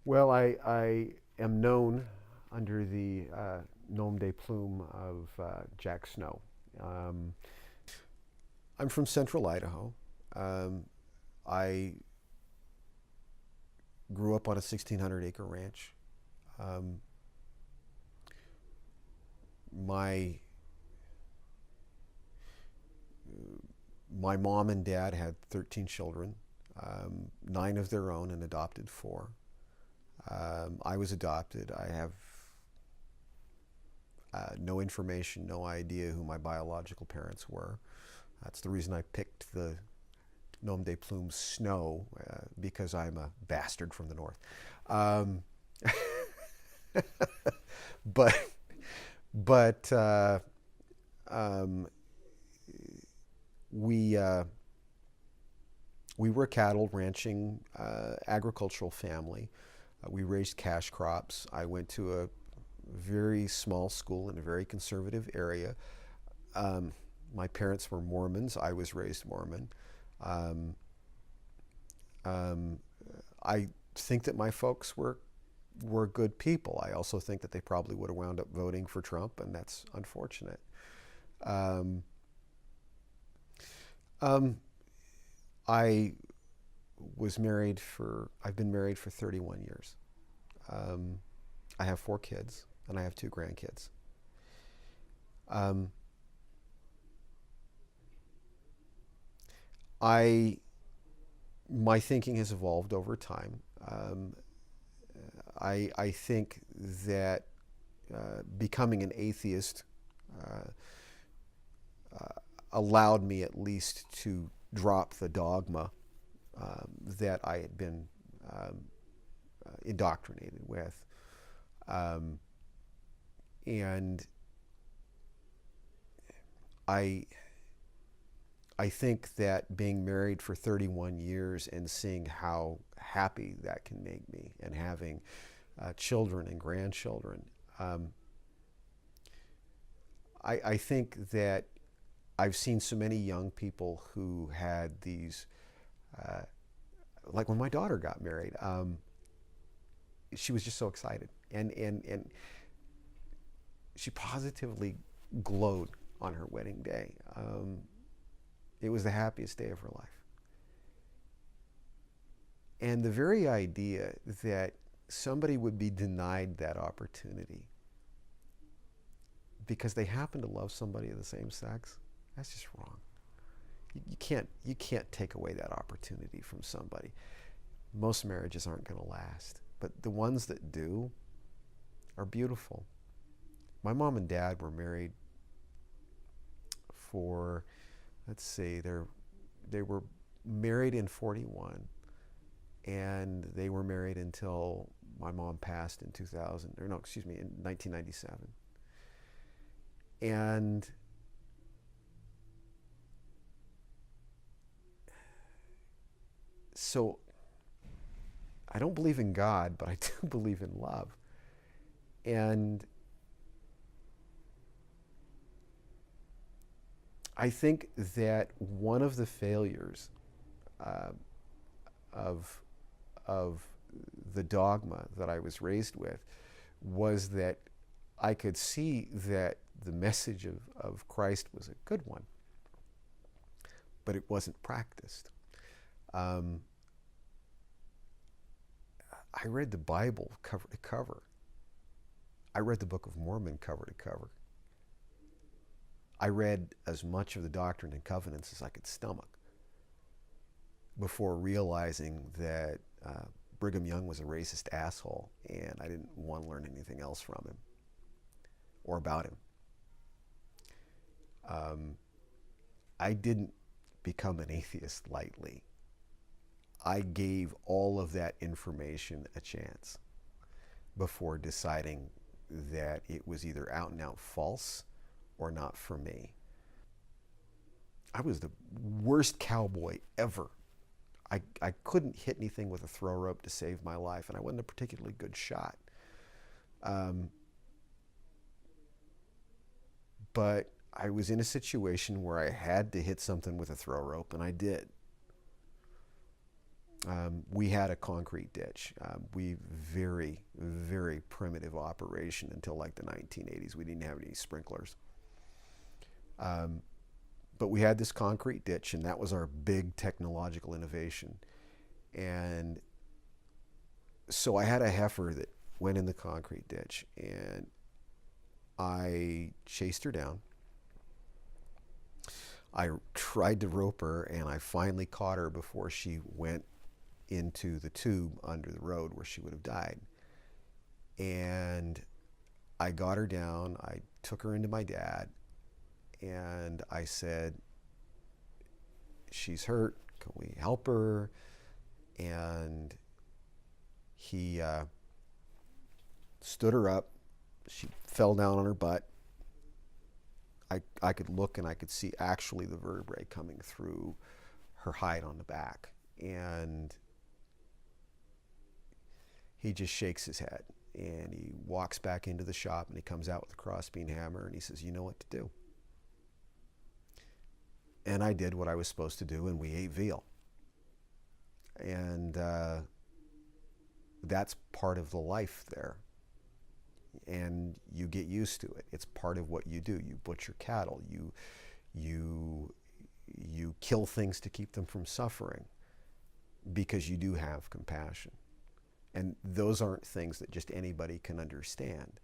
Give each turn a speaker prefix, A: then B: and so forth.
A: Well, I am known under the nom de plume of Jack Snow. Um, I'm from central Idaho. Um, I grew up on a 1,600-acre ranch. Um, my my mom and dad had 13 children, nine of their own and adopted four. I was adopted. I have no information, no idea who my biological parents were. That's the reason I picked the nom de plume Snow, because I'm a bastard from the north. Um, but but um, we we were a cattle ranching agricultural family. We raised cash crops. I went to a very small school in a very conservative area. Um, my parents were Mormons. I was raised Mormon. Um, um, I think that my folks were good people. I also think that they probably would have wound up voting for Trump, and that's unfortunate. Um, um, I I've been married for 31 years. Um, I have four kids, and I have two grandkids. Um, I My thinking has evolved over time. I think that becoming an atheist uh, allowed me at least to drop the dogma that I had been um, indoctrinated with. Um, and I I think that being married for 31 years and seeing how happy that can make me, and having children and grandchildren, um, I think that I've seen so many young people who had these, uh, like when my daughter got married, she was just so excited. And she positively glowed on her wedding day. It was the happiest day of her life. And the very idea that somebody would be denied that opportunity because they happen to love somebody of the same sex, that's just wrong. You can't take away that opportunity from somebody. Most marriages aren't going to last, but the ones that do are beautiful. My mom and dad were married for, let's see, they were married in 41, and they were married until my mom passed in 2000, or no, excuse me, in 1997. And so I don't believe in God, but I do believe in love. And I think that one of the failures uh, of of the dogma that I was raised with was that I could see that the message of Christ was a good one, but it wasn't practiced. Um, I read the Bible cover to cover. I read the Book of Mormon cover to cover. I read as much of the Doctrine and Covenants as I could stomach before realizing that Brigham Young was a racist asshole, and I didn't want to learn anything else from him or about him. Um, I didn't become an atheist lightly. I gave all of that information a chance before deciding that it was either out and out false or not for me. I was the worst cowboy ever. I couldn't hit anything with a throw rope to save my life, and I wasn't a particularly good shot. Um, but I was in a situation where I had to hit something with a throw rope, and I did. We had a concrete ditch. We very, very primitive operation until like the 1980s. We didn't have any sprinklers. Um, but we had this concrete ditch, and that was our big technological innovation. And so I had a heifer that went in the concrete ditch, and I chased her down. I tried to rope her, and I finally caught her before she went into the tube under the road where she would have died. And I got her down. I took her into my dad, and I said, she's hurt. Can we help her? And he stood her up. She fell down on her butt. I could look and I could see actually the vertebrae coming through her hide on the back. And he just shakes his head, and he walks back into the shop, and he comes out with a crossbeam hammer, and he says, you know what to do. And I did what I was supposed to do, and we ate veal. And that's part of the life there. And you get used to it. It's part of what you do. You butcher cattle. You kill things to keep them from suffering because you do have compassion. And those aren't things that just anybody can understand.